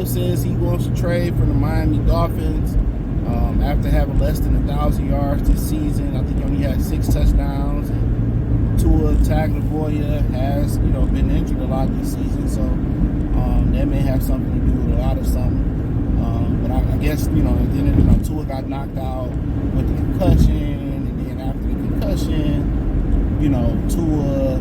Tua says he wants to trade for the Miami Dolphins after having less than 1,000 yards this season. I think he only had 6 touchdowns. And Tua Tagovailoa has, been injured a lot this season, so that may have something to do with a lot of something. But I guess, then Tua got knocked out with the concussion, and then after the concussion, Tua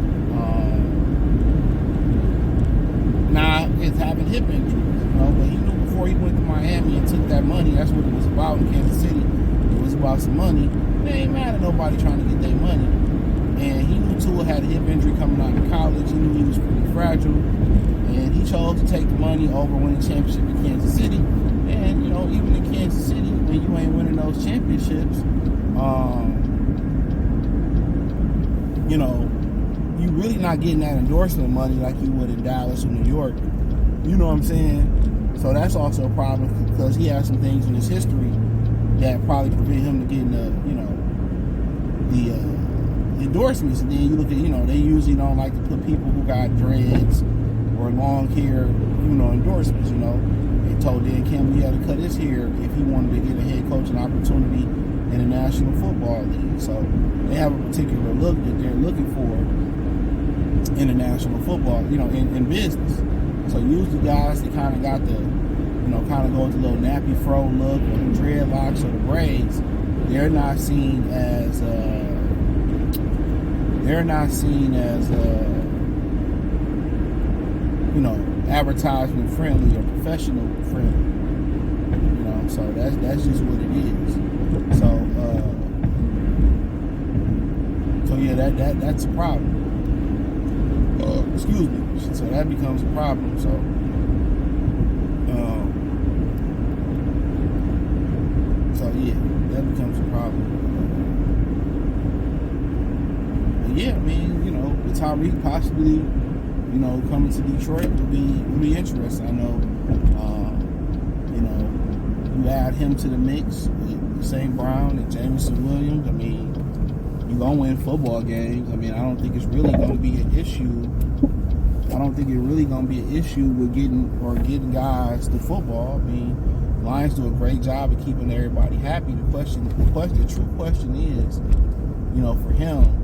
now is having hip injuries, but he knew before he went to Miami and took that money, that's what it was about in Kansas City. It was about some money. They ain't mad at nobody trying to get their money. And he knew Tua had a hip injury coming out of college. He knew he was pretty fragile. And he chose to take the money over winning the championship in Kansas City. And, even in Kansas City, when you ain't winning those championships, you really not getting that endorsement money like you would in Dallas or New York. You know what I'm saying? So that's also a problem because he has some things in his history that probably prevent him from getting the endorsements. And then you look at, they usually don't like to put people who got dreads or long hair, endorsements, They told Dan Campbell he had to cut his hair if he wanted to get a head coaching opportunity in the National Football League. So they have a particular look that they're looking for in the National Football, in business. So usually guys that kind of got the, kind of go with the little nappy fro look or the dreadlocks or the braids, they're not seen as advertisement friendly or professional friendly. So that's just what it is. So yeah, that's a problem. Excuse me. So that becomes a problem. So yeah, that becomes a problem. But yeah, with Tyreek possibly, coming to Detroit would be interesting. I know, you add him to the mix with St. Brown and Jameson Williams. You're going to win football games. I don't think it's really going to be an issue. I don't think it's really going to be an issue with getting guys to football. Lions do a great job of keeping everybody happy. The true question is, for him,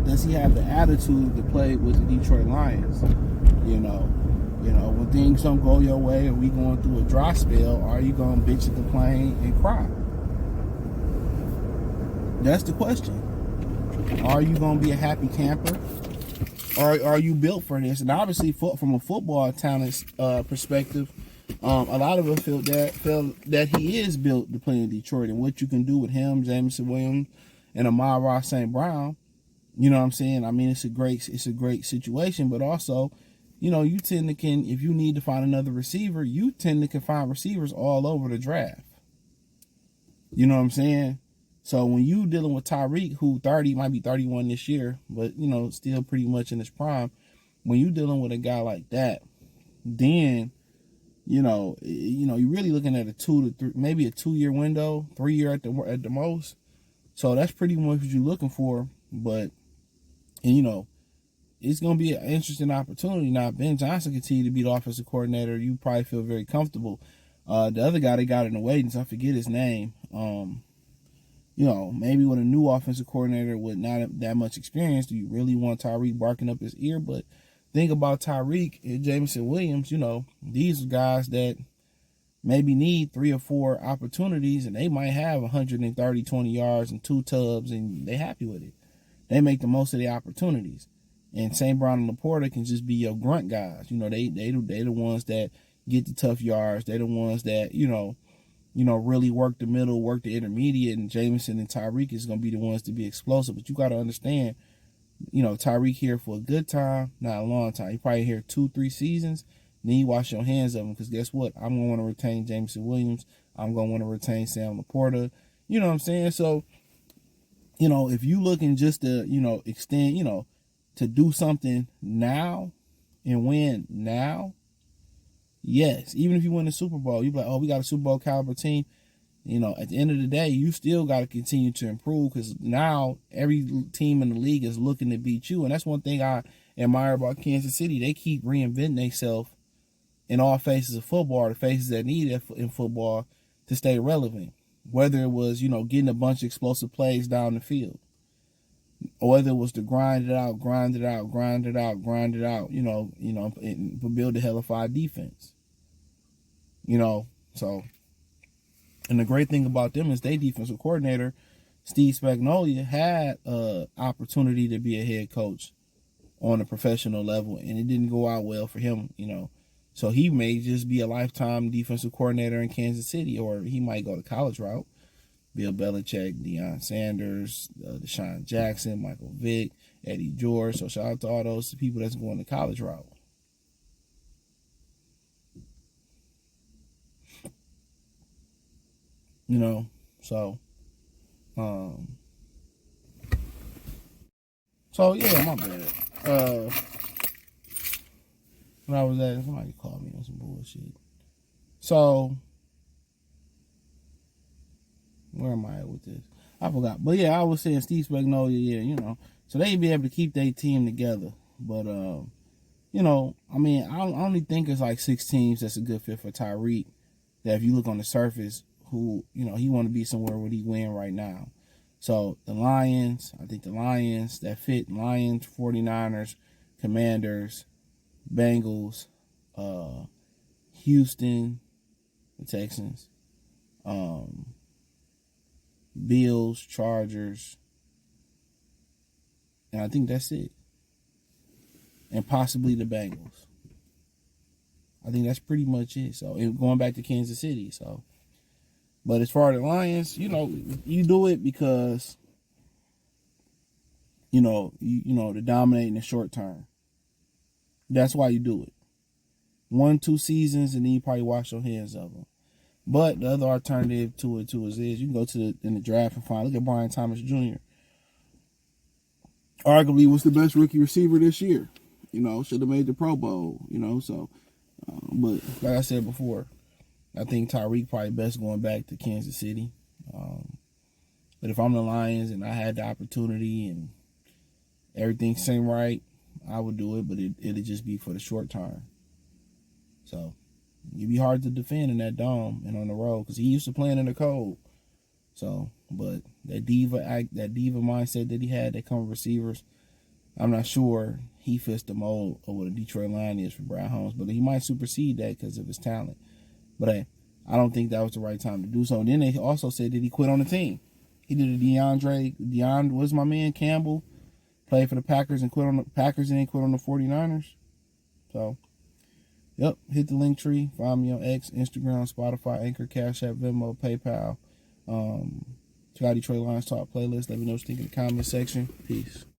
does he have the attitude to play with the Detroit Lions? When things don't go your way and we going through a dry spell, are you going to bitch and complain and cry? That's the question. Are you going to be a happy camper? Or are you built for this? And obviously, from a football talent perspective, a lot of us feel that he is built to play in Detroit, and what you can do with him, Jameson Williams, and Amon-Ra St. Brown. You know what I'm saying? It's a great situation, but also, you tend to if you need to find another receiver, you tend to find receivers all over the draft. You know what I'm saying? So when you dealing with Tyreek, who might be 31 this year, but still pretty much in his prime, when you dealing with a guy like that, then you're really looking at a 2 to 3, maybe a 2-year window, 3-year at the most. So that's pretty much what you're looking for. But it's going to be an interesting opportunity. Now, if Ben Johnson continue to be the offensive coordinator, you probably feel very comfortable. The other guy they got in the waiting, I forget his name. Maybe with a new offensive coordinator with not that much experience, do you really want Tyreek barking up his ear? But think about Tyreek and Jameson Williams. These are guys that maybe need 3 or 4 opportunities, and they might have 130, 20 yards and 2 tubs, and they happy with it. They make the most of the opportunities. And St. Brown and Laporta can just be your grunt guys. They the ones that get the tough yards. They're the ones that, really work the middle, work the intermediate, and Jameson and Tyreek is going to be the ones to be explosive. But you got to understand, Tyreek here for a good time, not a long time. He probably here 2-3 seasons. Then you wash your hands of him, because guess what? I'm going to want to retain Jameson Williams. I'm going to want to retain Sam Laporta. You know what I'm saying? So, if you looking just to, extend, to do something now and win now, yes. Even if you win the Super Bowl, you're like, oh, we got a Super Bowl caliber team. At the end of the day, you still got to continue to improve, because now every team in the league is looking to beat you. And that's one thing I admire about Kansas City. They keep reinventing themselves in all phases of football, the phases that need it in football to stay relevant. Whether it was, getting a bunch of explosive plays down the field, or whether it was to grind it out, and build a hellified defense. So, and the great thing about them is their defensive coordinator, Steve Spagnuolo, had an opportunity to be a head coach on a professional level, and it didn't go out well for him, So he may just be a lifetime defensive coordinator in Kansas City, or he might go the college route. Bill Belichick, Deion Sanders, Deshaun Jackson, Michael Vick, Eddie George. So shout out to all those people that's going the college route. So yeah, my bad. When I was at, somebody called me on some bullshit. So where am I at with this? I forgot. But yeah, I was saying Steve Spagnuolo, so they'd be able to keep their team together. But I only think it's like 6 teams that's a good fit for Tyreek. That if you look on the surface, who, he want to be somewhere where he win right now. So the Lions, I think the Lions that fit, Lions, 49ers, Commanders, Bengals, Houston, the Texans, Bills, Chargers, and I think that's it. And possibly the Bengals. I think that's pretty much it. So, and going back to Kansas City. So, but as far as the Lions, you do it because, to dominate in the short term. That's why you do it. 1-2 seasons, and then you probably wash your hands of them. But the other alternative to it is you can go in the draft and find. Look at Brian Thomas Jr. Arguably was the best rookie receiver this year. Should have made the Pro Bowl. So, but like I said before, I think Tyreek probably best going back to Kansas City. But if I'm the Lions and I had the opportunity and everything seemed right, I would do it. But it'd just be for the short term. So it'd be hard to defend in that dome and on the road because he used to playing in the cold. So, but that diva mindset that he had that come with receivers, I'm not sure he fits the mold of what a Detroit Lion is for Brad Holmes, but he might supersede that because of his talent. But hey, I don't think that was the right time to do so. And then they also said that he quit on the team. He did a was my man Campbell, played for the Packers and quit on the Packers and then quit on the 49ers. So, yep, hit the link tree. Find me on X, Instagram, Spotify, Anchor, Cash App, Venmo, PayPal. Check out Detroit Lions Talk playlist. Let me know what you think in the comment section. Peace.